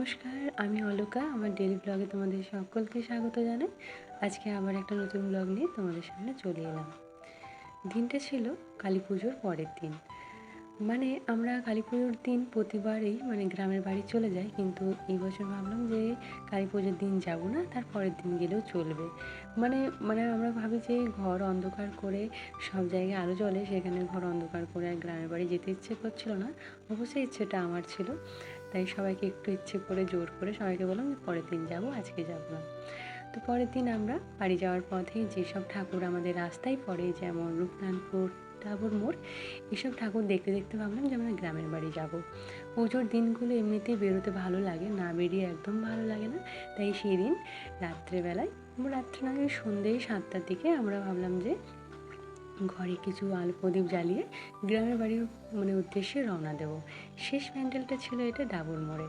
নমস্কার, আমি অলকা। আমার ডেইলি ব্লগে তোমাদের সকলকে স্বাগত জানাই। আজকে আবার একটা নতুন ব্লগ নিয়ে তোমাদের সামনে চলে এলাম। দিনটা ছিল কালী পুজোর পরের দিন। আমরা কালী পুজোর দিন প্রতিবারই গ্রামের বাড়ি চলে যাই, কিন্তু এই বছর ভাবলাম যে কালী পুজোর দিন যাব না, তার পরের দিন গেলেও চলবে। মানে মানে আমরা ভাবি যে ঘর অন্ধকার করে সব জায়গায় আলো জ্বলে, সেখানে ঘর অন্ধকার করে আর গ্রামের বাড়ি যেতে ইচ্ছে করছিল না। অবশ্যই ইচ্ছেটা আমার ছিল, তাই সবাইকে একটু ইচ্ছে করে জোর করে সবাইকে বললাম যে পরের দিন যাব, আজকে যাব না। তো পরের দিন আমরা বাড়ি যাওয়ার পথে যেসব ঠাকুর আমাদের রাস্তায় পড়ে, যেমন রূপনানপুর, ডাবর মোড়, এসব ঠাকুর দেখতে দেখতে ভাবলাম যে আমরা গ্রামের বাড়ি যাব। পুজোর দিনগুলো এমনিতেই বেরোতে ভালো লাগে, না বেরিয়ে একদম ভালো লাগে না। তাই সেই দিন রাত্রেবেলায়, রাত্রে না সন্ধ্যে 7টার দিকে আমরা ভাবলাম যে ঘরে কিছু আলো প্রদীপ জ্বালিয়ে গ্রামের বাড়ির উদ্দেশ্যে রওনা দেব। শেষ প্যান্ডেলটা ছিল এটা ডাবর মোড়ে।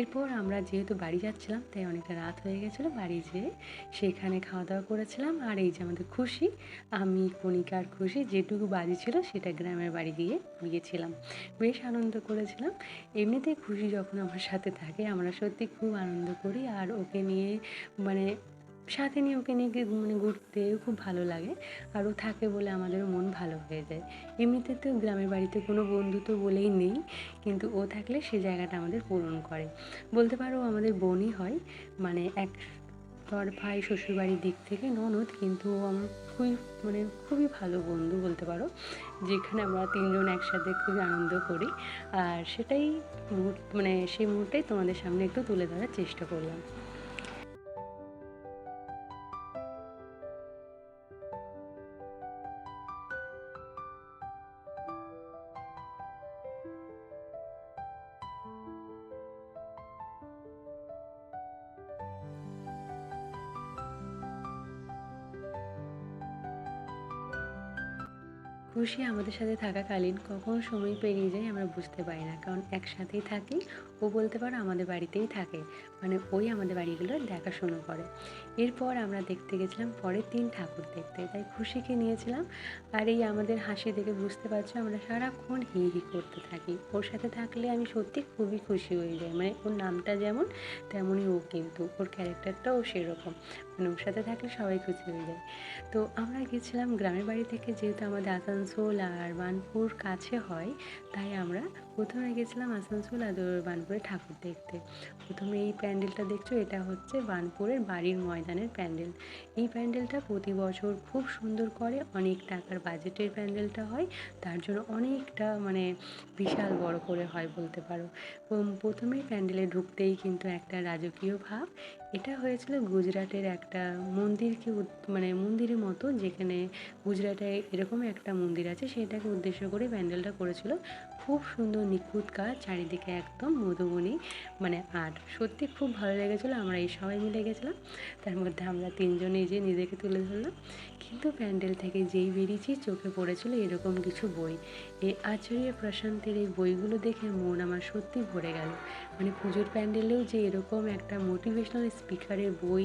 এরপর আমরা যেহেতু বাড়ি যাচ্ছিলাম, তাই অনেকটা রাত হয়ে গেছিলো। বাড়ি যেয়ে সেখানে খাওয়া দাওয়া করেছিলাম। আর এই যে আমাদের খুশি, আমি কণিকার খুশি, যেটুকু বাজি ছিল সেটা গ্রামের বাড়ি গিয়েছিলাম। বেশ আনন্দ করেছিলাম। এমনিতেই খুশি যখন আমার সাথে থাকে আমরা সত্যি খুব আনন্দ করি, আর ওকে নিয়ে ওকে নিয়ে ঘুরতে খুব ভালো লাগে। আর ও থাকে বলে আমাদেরও মন ভালো হয়ে যায়। এমনিতে তো গ্রামের বাড়িতে কোনো বন্ধু তো বলেই নেই, কিন্তু ও থাকলে সে জায়গাটা আমাদের পূরণ করে। বলতে পারো আমাদের বোনই হয়, এক তরফায় শ্বশুরবাড়ির দিক থেকে ননদ, কিন্তু ও আমার খুবই ভালো বন্ধু বলতে পারো, যেখানে আমরা তিনজন একসাথে খুবই আনন্দ করি। আর সেটাই সেই মুহূর্তেই তোমাদের সামনে একটু তুলে ধরার চেষ্টা করলাম। খুশি আমাদের সাথে থাকাকালীন কখন সময় পেরিয়ে যায় আমরা বুঝতে পারি না, কারণ একসাথেই থাকি। ও বলতে পারো আমাদের বাড়িতেই থাকে, ওই আমাদের বাড়িগুলো দেখাশুনো করে। এরপর আমরা দেখতে গেছিলাম পরের দিন ঠাকুর দেখতে, তাই খুশিকে নিয়েছিলাম। আর এই আমাদের হাসি দেখে বুঝতে পারছো আমরা সারাক্ষণ হি হি করতে থাকি। ওর সাথে থাকলে আমি সত্যি খুবই খুশি হয়ে যাই। ওর নামটা যেমন তেমনই ও, কিন্তু ওর ক্যারেক্টারটাও সেরকম। ওর সাথে থাকলে সবাই খুশি হয়ে যায়। তো আমরা গেছিলাম গ্রামের বাড়ি থেকে, যেহেতু আমাদের আসানসোল আর বার্নপুর কাছে হয়, তাই আমরা প্রথমে গেছিলাম আসানসোল আর বার্নপুরে ঠাকুর দেখতে। প্রথমে এই প্যান্ডেলটা দেখছো, এটা হচ্ছে বার্নপুরের বাড়ির ময়দানের প্যান্ডেল। এই প্যান্ডেলটা প্রতি বছর খুব সুন্দর করে, অনেক টাকার বাজেটের প্যান্ডেলটা হয়, তার জন্য অনেকটা বিশাল বড় করে হয় বলতে পারো। প্রথমেই প্যান্ডেলে ঢুকতেই কিন্তু একটা রাজকীয় ভাব। এটা হয়েছিল গুজরাটের একটা মন্দিরকে মন্দিরের মতো, যেখানে গুজরাটে এরকম একটা মন্দির আছে, সেটাকে উদ্দেশ্য করে প্যান্ডেলটা করেছিল। খুব সুন্দর নিখুঁত কাজ, চারিদিকে একদম মধুবনী আর্ট। সত্যি খুব ভালো লেগেছিলো। আমরা এই সবাই মিলে গেছিলাম, তার মধ্যে আমরা তিনজনে যে নিজেকে তুলে ধরলাম। কিন্তু প্যান্ডেল থেকে যেই বেরিয়েছি চোখে পড়েছিল এরকম কিছু বই। এই আচার্য প্রশান্তের এই বইগুলো দেখে মন আমার সত্যি ভরে গেল। পুজোর প্যান্ডেলেও যে এরকম একটা মোটিভেশনাল স্পিকারের বই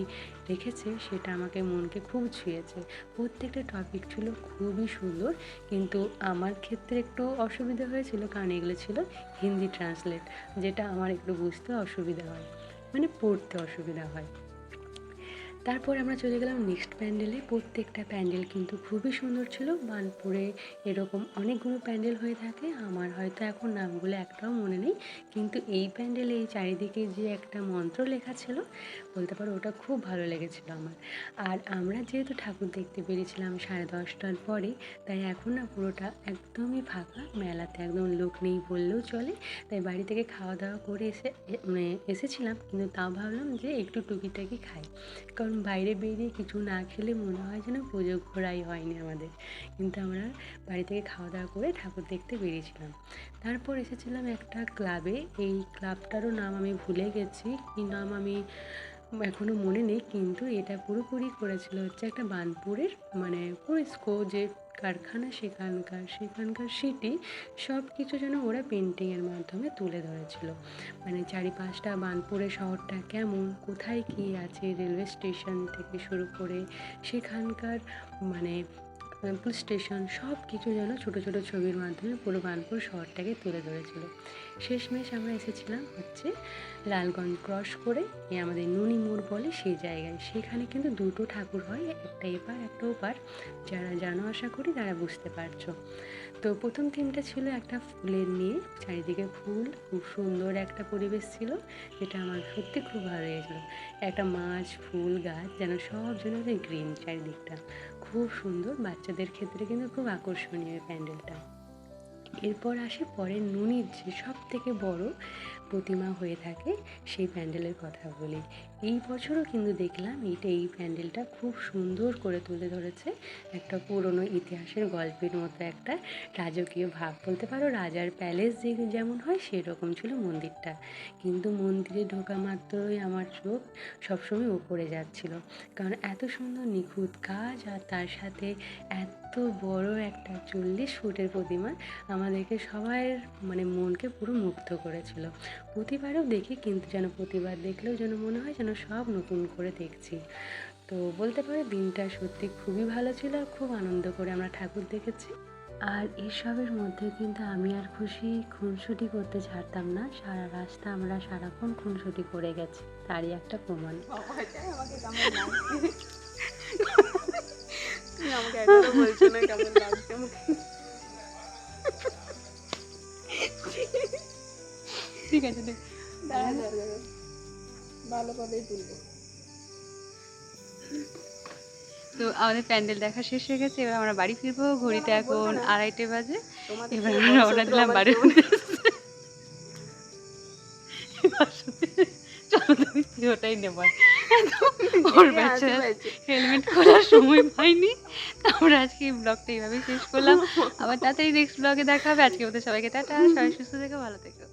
রেখেছে, সেটা আমাকে মনকে খুব ছুঁয়েছে। প্রত্যেকটা টপিক ছিল খুবই সুন্দর, কিন্তু আমার ক্ষেত্রে একটু অসুবিধা হয়েছিল, কারণ এগুলো ছিল হিন্দি ট্রান্সলেট, যেটা আমার একটু বুঝতে অসুবিধা হয়, পড়তে অসুবিধা হয়। তারপর আমরা চলে গেলাম নেক্সট প্যান্ডেলে। প্রত্যেকটা প্যান্ডেল কিন্তু খুবই সুন্দর ছিল। বার্নপুরে এরকম অনেকগুলো প্যান্ডেল হয়ে থাকে, আমার হয়তো এখন নামগুলো একটাও মনে নেই, কিন্তু এই প্যান্ডেলে এই চারিদিকে যে একটা মন্ত্র লেখা ছিল, বলতে পারো ওটা খুব ভালো লেগেছিল আমার। আর আমরা যেহেতু ঠাকুর দেখতে বেরিয়েছিলাম 10:30টার পরে, তাই এখন না পুরোটা একদমই ফাঁকা, মেলাতে একদম লোক নেই বললেও চলে। তাই বাড়ি থেকে খাওয়া দাওয়া করে এসেছিলাম, কিন্তু তাও ভাবলাম যে একটু টুকিটাকি খাই, কারণ বাইরে বেরিয়ে কিছু না খেলে মনে হয় যেন পুজো ঘোরাই হয়নি আমাদের। কিন্তু আমরা বাড়ি থেকে খাওয়া দাওয়া করে ঠাকুর দেখতে বেরিয়েছিলাম। তারপর এসেছিলাম একটা ক্লাবে। এই ক্লাবটারও নাম আমি ভুলে গেছি, কী নাম আমি এখনও মনে নেই, কিন্তু এটা পুরোপুরি করেছিল হচ্ছে একটা বার্নপুরের পুরো যে কারখানা, সেখানকার সিটি সব কিছু যেন ওরা পেন্টিংয়ের মাধ্যমে তুলে ধরেছিল। চারিপাশটা বার্নপুরের শহরটা কেমন, কোথায় কী আছে, রেলওয়ে স্টেশন থেকে শুরু করে সেখানকার পুলিশ স্টেশন সব কিছু যেন ছোটো ছোটো ছবির মাধ্যমে পুরো বার্নপুর শহরটাকে তুলে ধরেছিল। শেষমেশ আমরা এসেছিলাম হচ্ছে লালগঞ্জ ক্রস করে আমাদের নুনি মোড় বলে সেই জায়গায়। সেখানে কিন্তু দুটো ঠাকুর হয়, একটা এপার একটা ওপার। যারা জানো আশা করি তারা বুঝতে পারছো। তো প্রথম থিমটা ছিল একটা ফুলের নিয়ে, চারিদিকে ফুল, খুব সুন্দর একটা পরিবেশ ছিল, যেটা আমার সত্যি খুব ভালো লেগেছিল। একটা মাছ, ফুল, গাছ যেন সব যেন গ্রিন চারিদিকটা, খুব সুন্দর। বাচ্চাদের ক্ষেত্রে কিন্তু খুব আকর্ষণীয় প্যান্ডেলটা। এরপর আসে পরের নুনির যে সব থেকে বড় প্রতিমা হয়ে থাকে সেই প্যান্ডেলের কথা বলি। এই বছরও কিন্তু দেখলাম এই প্যান্ডেলটা খুব সুন্দর করে তুলে ধরেছে, একটা পুরনো ইতিহাসের গল্পের মতো একটা রাজকীয় ভাব বলতে পারো। রাজার প্যালেস যেমন হয় সেরকম ছিল মন্দিরটা, কিন্তু মন্দিরে ঢোকা মাত্রই আমার চোখ সবসময় উপরে যাচ্ছিল, কারণ এত সুন্দর নিখুঁত কাজ আর তার সাথে এত বড় একটা 40 ফুটের প্রতিমা আমাদেরকে সবার মনকে পুরো মুগ্ধ করেছিল। প্রতিবারেও দেখি, কিন্তু যেন প্রতিবার দেখলেও যেন মনে হয় যেন সব নতুন করে দেখছি। তো বলতে পারো দিনটা সত্যি খুবই ভালো ছিল, আর খুব আনন্দ করে আমরা ঠাকুর দেখেছি। আর এসবের মধ্যে কিন্তু আমি আর খুশি খুনসুটি করতে ছাড়তাম না, সারা রাস্তা আমরা সারাক্ষণ খুনসুটি করে গেছি, তারই একটা প্রমাণ। আমাকে একবারও বলছো না কেমন লাগছে আমাকে। ঠিক আছে, ভালোভাবেই তুলবো। তো আমাদের প্যান্ডেল দেখা শেষ হয়ে গেছে, এবার আমরা বাড়ি ফিরবো। ঘড়িতে এখন 2:30 বাজে। এবার আমরা রওনা দিলাম বাড়ির উদ্দেশ্যে। চলো তুমি পুরোটাই নেবার, ওর বাচ্চা হেলমেট খোলার সময় পাইনি। তো আমরা আজকে এই ব্লগটা এইভাবেই শেষ করলাম। আবার তাড়াতাড়ি নেক্সট ব্লগে দেখা হবে। আজকে ওদের সবাইকে টাটা, সবাই সুস্থ থেকো, ভালো থেকো।